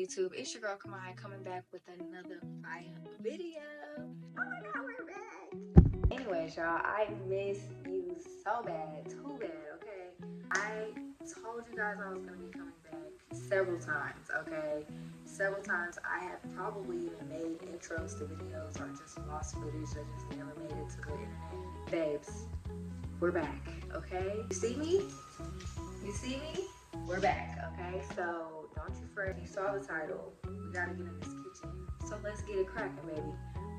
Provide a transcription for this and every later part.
YouTube? It's your girl Kamai coming back with another fire video. Oh my god, we're back. Anyways, y'all, I miss you so bad, too bad, okay? I told you guys I was gonna be coming back several times, okay? Several times. I have probably even made intros to videos or just lost footage that just never made it to the internet. Babes, we're back, okay? You see me? You see me? We're back, okay? So don't you fret. You saw the title. We gotta get in this kitchen. So let's get it cracking, baby.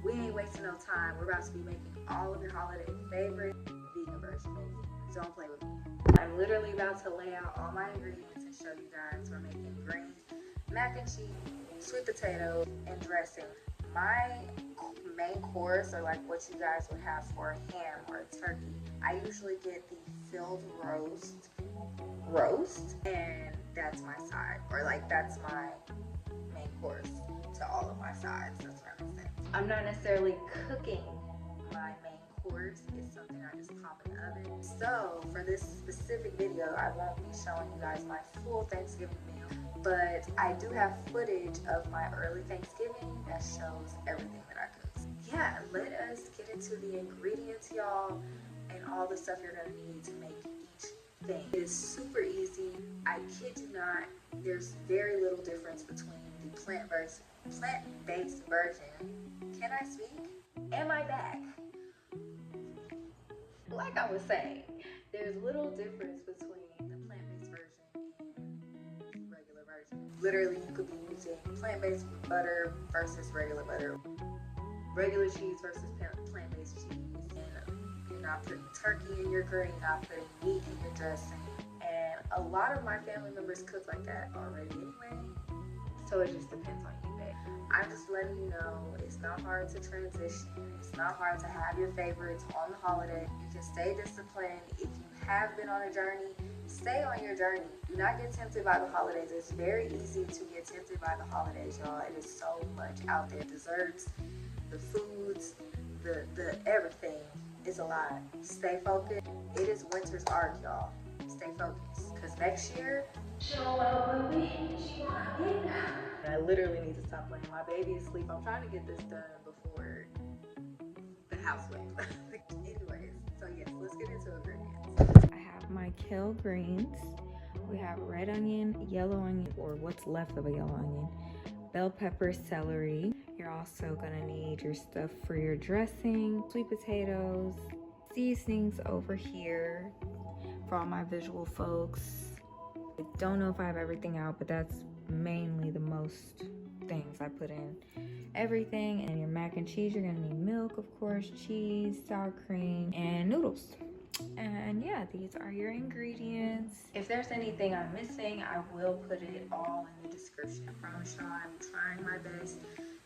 We ain't wasting no time. We're about to be making all of your holiday favorite vegan version, baby. Don't play with me. I'm literally about to lay out all my ingredients and show you guys. We're making green mac and cheese, sweet potato, and dressing. My main course, or like what you guys would have for a ham or a turkey, I usually get the filled roast, and that's my side, or like that's my main course to all of my sides. That's what I'm saying. I'm not necessarily cooking my main course. It's something I just pop in the oven. So for this specific video, I won't be showing you guys my full Thanksgiving meal, but I do have footage of my early Thanksgiving that shows everything that I cooked. Yeah, let us get into the ingredients, y'all, and all the stuff you're gonna need to make each thing. It is super easy. I kid you not. There's very little difference between the plant-based version. Can I speak? Am I back? Like I was saying, there's little difference between the plant-based version and regular version. Literally, you could be using plant-based butter versus regular butter, regular cheese versus plant-based cheese, and you're not putting turkey in your curry, you're not putting meat in your dressing. And a lot of my family members cook like that already anyway, so it just depends on you, babe. I'm just letting you know it's not hard to transition. It's not hard to have your favorites on the holiday. You can stay disciplined. If you have been on a journey, stay on your journey. Do not get tempted by the holidays. It's very easy to get tempted by the holidays, y'all. It is so much out there. Desserts, the foods, the everything is a lot. Stay focused. It is winter's art, y'all. Stay focused. Because next year, show up with me. I literally need to stop playing. My baby is asleep. I'm trying to get this done before the house wakes. Anyways, so yes, let's get into ingredients. I have my kale greens. We have red onion, yellow onion, or what's left of a yellow onion, bell pepper, celery. You're also gonna need your stuff for your dressing, sweet potatoes, seasonings over here for all my visual folks. I don't know if I have everything out, but that's mainly the most things I put in. Everything. And your mac and cheese, you're gonna need milk, of course, cheese, sour cream, and noodles. And yeah, these are your ingredients. If there's anything I'm missing, I will put it all in the description. I promise y'all I'm trying my best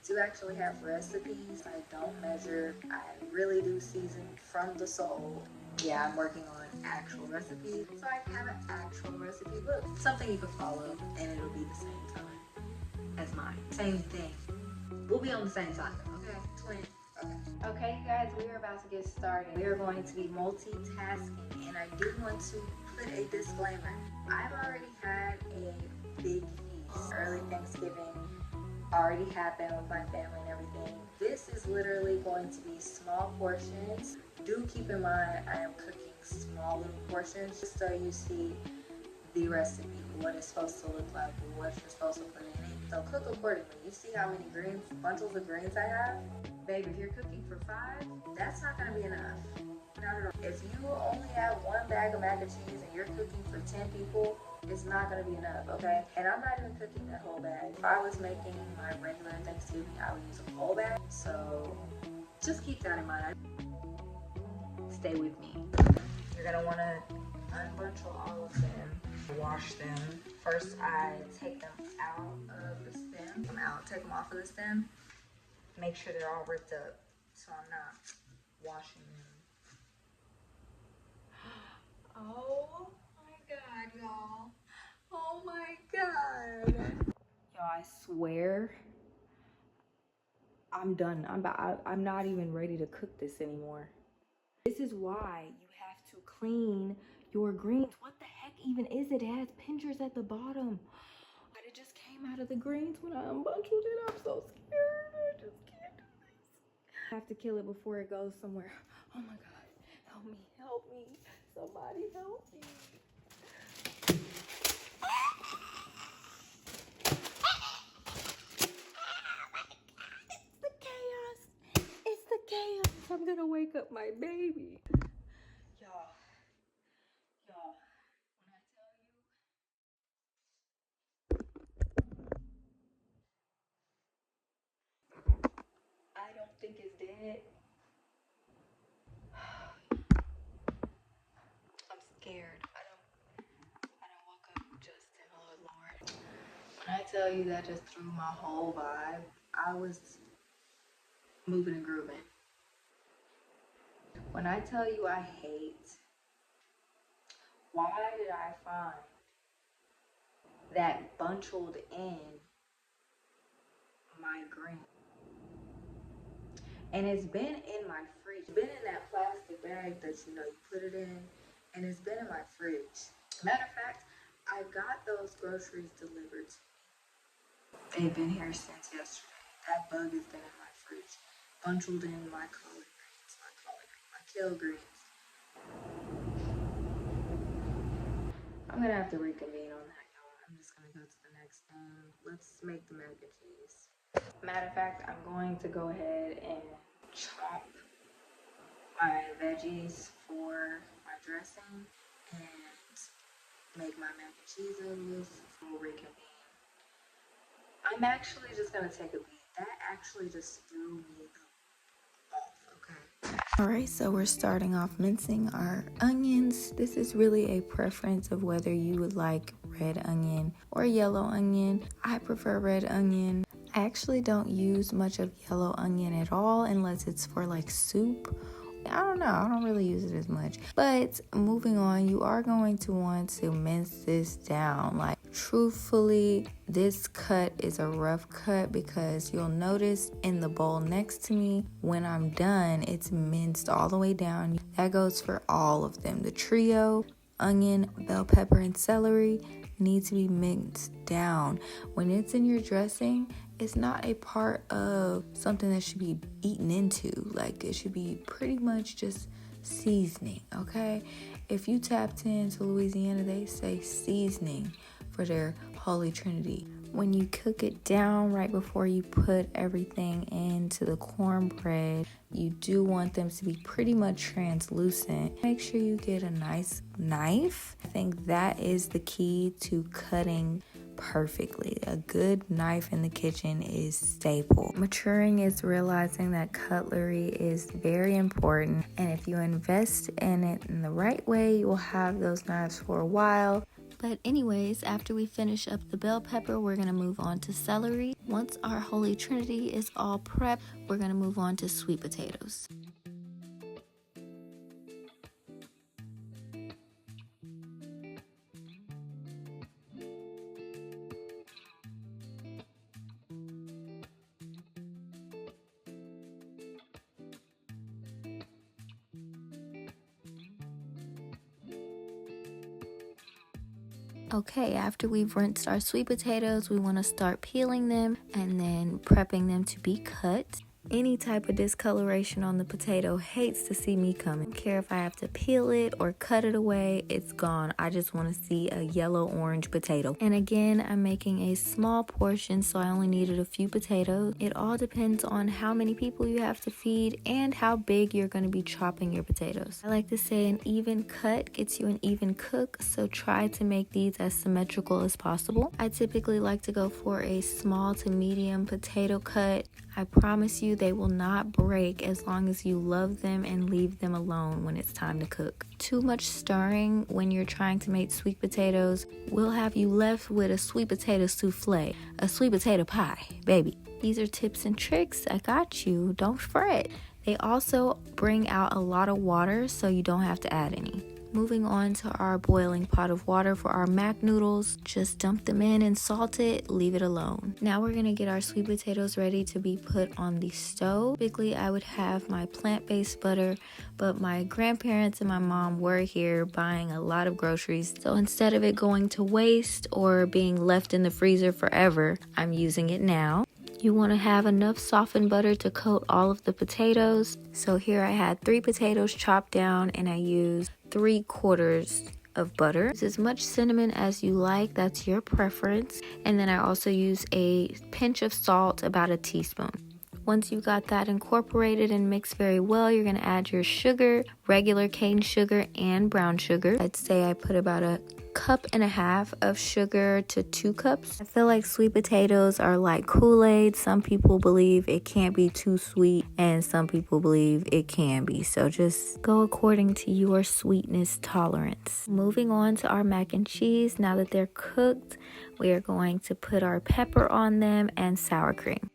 to actually have recipes. I don't measure. I really do season from the soul. Yeah, I'm working on actual recipes, so I have an actual recipe book. Something you can follow, and it'll be the same time as mine. Same thing. We'll be on the same time, okay? Twin. Okay, you guys, we are about to get started. We are going to be multitasking, and I do want to put a disclaimer. I've already had a big feast. Early Thanksgiving already happened with my family and everything. This is literally going to be small portions. Do keep in mind I am cooking small little portions just so you see the recipe, what it's supposed to look like, and what you're supposed to put in it. So cook accordingly. You see how many bundles of greens I have? Babe, if you're cooking for 5, that's not gonna be enough. Not at all. If you only have 1 bag of mac and cheese and you're cooking for 10 people, it's not gonna be enough, okay? And I'm not even cooking that whole bag. If I was making my regular Thanksgiving, I would use a whole bag. So just keep that in mind. Stay with me. You're gonna wanna unbunch all of them, wash them. First, I take them out of the stem. Take them off of the stem. Make sure they're all ripped up, so I'm not washing them. Oh my God, y'all. Oh my God. Y'all, I swear, I'm done. I'm not even ready to cook this anymore. This is why you have to clean your greens. What the heck even is it? It has pinchers at the bottom. But it just came came out of the greens when I unbundled it. I'm so scared. I just can't do this. I have to kill it before it goes somewhere. Oh my God. Help me. Help me. Somebody help me. It's the chaos. It's the chaos. I'm gonna wake up my baby. Y'all, when I tell you, I don't think it's dead. I'm scared. I don't woke up Justin, oh Lord. When I tell you that just threw my whole vibe, I was moving and grooving. When I tell you I hate, why did I find that bunchelled in my green? And it's been in my fridge. It's been in that plastic bag that you put it in, and it's been in my fridge. Matter of fact, I got those groceries delivered to me. They've been here since yesterday. That bug has been in my fridge, bunchelled in my collard greens, my Kale Greens. I'm gonna have to reconvene on that, y'all. I'm just gonna go to the next thing. Let's make the mac and cheese. Matter of fact, I'm going to go ahead and chop my veggies for my dressing and make my mac and cheese in this. We'll reconvene. I'm actually just gonna take a beat. That actually just threw me off, okay? Alright, so we're starting off mincing our onions. This is really a preference of whether you would like red onion or yellow onion. I prefer red onion. I actually don't use much of yellow onion at all unless it's for like soup. I don't know, I don't really use it as much. But moving on, you are going to want to mince this down. Like, truthfully, this cut is a rough cut because you'll notice in the bowl next to me, when I'm done, it's minced all the way down. That goes for all of them. The trio, onion, bell pepper, and celery need to be minced down. When it's in your dressing, it's not a part of something that should be eaten into. Like, it should be pretty much just seasoning, okay? If you tapped into Louisiana, they say seasoning for their Holy Trinity. When you cook it down right before you put everything into the cornbread, you do want them to be pretty much translucent. Make sure you get a nice knife. I think that is the key to cutting perfectly. A good knife in the kitchen is staple. Maturing is realizing that cutlery is very important, and if you invest in it in the right way, you will have those knives for a while. But anyways, after we finish up the bell pepper, we're going to move on to celery. Once our Holy Trinity is all prepped, we're going to move on to sweet potatoes. Okay, after we've rinsed our sweet potatoes, we want to start peeling them and then prepping them to be cut. Any type of discoloration on the potato hates to see me coming. I don't care if I have to peel it or cut it away, it's gone. I just want to see a yellow-orange potato. And again, I'm making a small portion, so I only needed a few potatoes. It all depends on how many people you have to feed and how big you're going to be chopping your potatoes. I like to say an even cut gets you an even cook, so try to make these as symmetrical as possible. I typically like to go for a small to medium potato cut. I promise you they will not break as long as you love them and leave them alone when it's time to cook. Too much stirring when you're trying to make sweet potatoes will have you left with a sweet potato souffle, a sweet potato pie, baby. These are tips and tricks. I got you. Don't fret. They also bring out a lot of water, so you don't have to add any. Moving on to our boiling pot of water for our Mac noodles. Just dump them in and salt it, leave it alone. Now we're gonna get our sweet potatoes ready to be put on the stove. Typically I would have my plant-based butter, but my grandparents and my mom were here buying a lot of groceries. So instead of it going to waste or being left in the freezer forever, I'm using it now. You want to have enough softened butter to coat all of the potatoes. So here I had 3 potatoes chopped down and I used 3/4 of butter. Use as much cinnamon as you like, that's your preference. And then I also use a pinch of salt, about a teaspoon. Once you got that incorporated and mixed very well, you're going to add your sugar, regular cane sugar and brown sugar. I'd say I put about 1.5 cups of sugar to 2 cups. I feel like sweet potatoes are like Kool-Aid. Some people believe it can't be too sweet and some people believe it can be. So just go according to your sweetness tolerance. Moving on to our mac and cheese. Now that they're cooked, we are going to put our pepper on them and sour cream.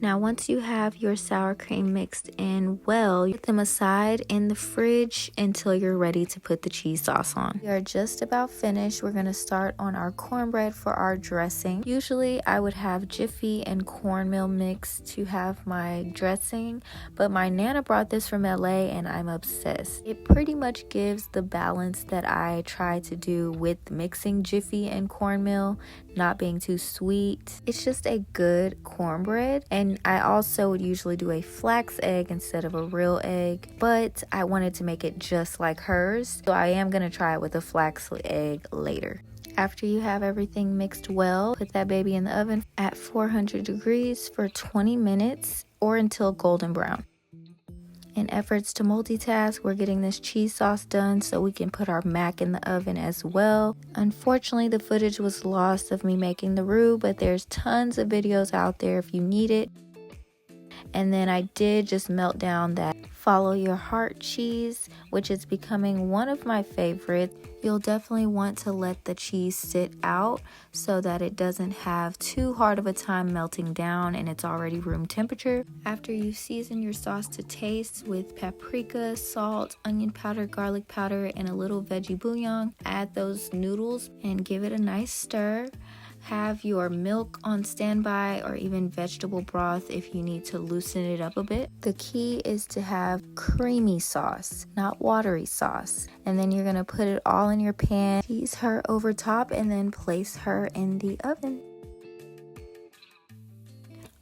Now once you have your sour cream mixed in well, put them aside in the fridge until you're ready to put the cheese sauce on. We are just about finished. We're going to start on our cornbread for our dressing. Usually I would have Jiffy and cornmeal mix to have my dressing, but my Nana brought this from LA and I'm obsessed. It pretty much gives the balance that I try to do with mixing Jiffy and cornmeal, not being too sweet. It's just a good cornbread. And I also would usually do a flax egg instead of a real egg, but I wanted to make it just like hers, so I am going to try it with a flax egg later. After you have everything mixed well, put that baby in the oven at 400 degrees for 20 minutes or until golden brown. In efforts to multitask, we're getting this cheese sauce done so we can put our mac in the oven as well. Unfortunately, the footage was lost of me making the roux, but there's tons of videos out there if you need it. And then I did just melt down that Follow Your Heart cheese, which is becoming one of my favorites. You'll definitely want to let the cheese sit out so that it doesn't have too hard of a time melting down and it's already room temperature. After you season your sauce to taste with paprika, salt, onion powder, garlic powder, and a little veggie bouillon, add those noodles and give it a nice stir. Have your milk on standby or even vegetable broth if you need to loosen it up a bit. The key is to have creamy sauce, not watery sauce. And then you're going to put it all in your pan, cheese her over top, and then place her in the oven.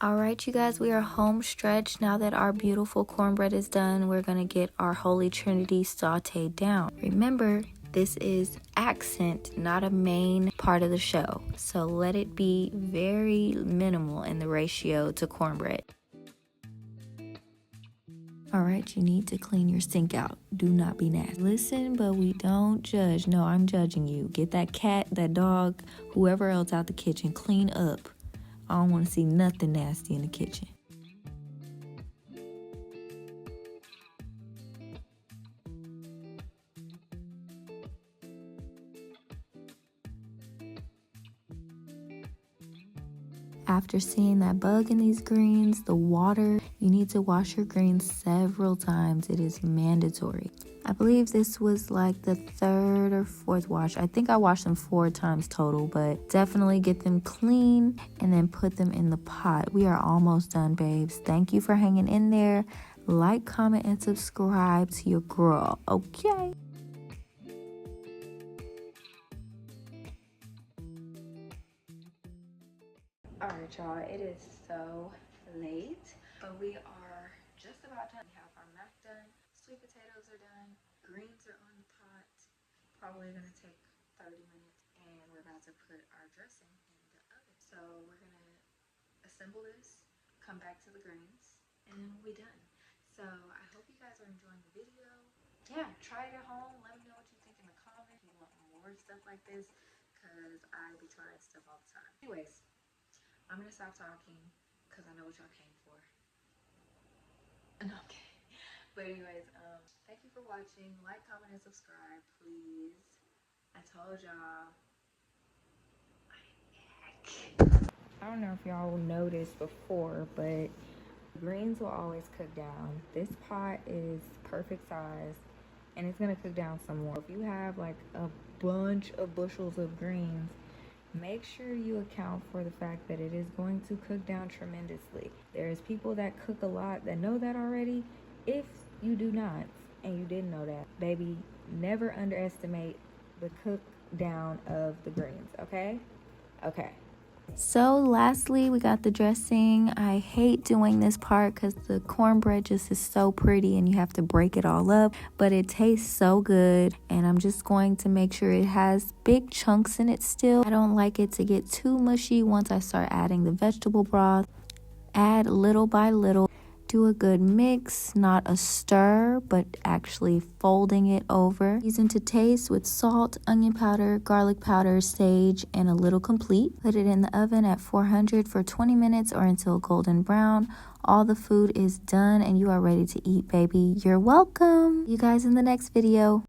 Alright you guys, we are home stretch. Now that our beautiful cornbread is done, we're going to get our Holy Trinity sauteed down. Remember, this is accent, not a main part of the show. So let it be very minimal in the ratio to cornbread. Alright, you need to clean your sink out. Do not be nasty. Listen, but we don't judge. No, I'm judging you. Get that cat, that dog, whoever else out the kitchen, clean up. I don't want to see nothing nasty in the kitchen. After seeing that bug in these greens, the water, you need to wash your greens several times. It is mandatory. I believe this was like the 3rd or 4th wash. I think I washed them 4 times total, but definitely get them clean and then put them in the pot. We are almost done, babes. Thank you for hanging in there. Like, comment, and subscribe to your girl, okay? Alright y'all, it is so late, but we are just about done. We have our mac done, sweet potatoes are done, greens are on the pot, probably gonna take 30 minutes, and we're about to put our dressing in the oven. So we're gonna assemble this, come back to the greens, and then we'll be done. So I hope you guys are enjoying the video. Yeah, try it at home, let me know what you think in the comments. If you want more stuff like this, because I be trying stuff all the time. Anyways, I'm gonna stop talking because I know what y'all came for. No, I'm kidding. But anyways, thank you for watching. Like, comment, and subscribe, please. I told y'all. I don't know if y'all noticed before, but Greens will always cook down. This pot is perfect size and it's gonna cook down some more. If you have like a bunch of bushels of greens, make sure you account for the fact that it is going to cook down tremendously. There's people that cook a lot that know that already. If you do not, and you didn't know that, baby, never underestimate the cook down of the greens, okay? Okay. So lastly, we got the dressing. I hate doing this part because the cornbread just is so pretty and you have to break it all up, but it tastes so good. And I'm just going to make sure it has big chunks in it still. I don't like it to get too mushy once I start adding the vegetable broth. Add little by little. Do a good mix, not a stir, but actually folding it over. Season to taste with salt, onion powder, garlic powder, sage, and a little complete. Put it in the oven at 400 for 20 minutes or until golden brown. All the food is done and you are ready to eat, baby. You're welcome. See you guys in the next video.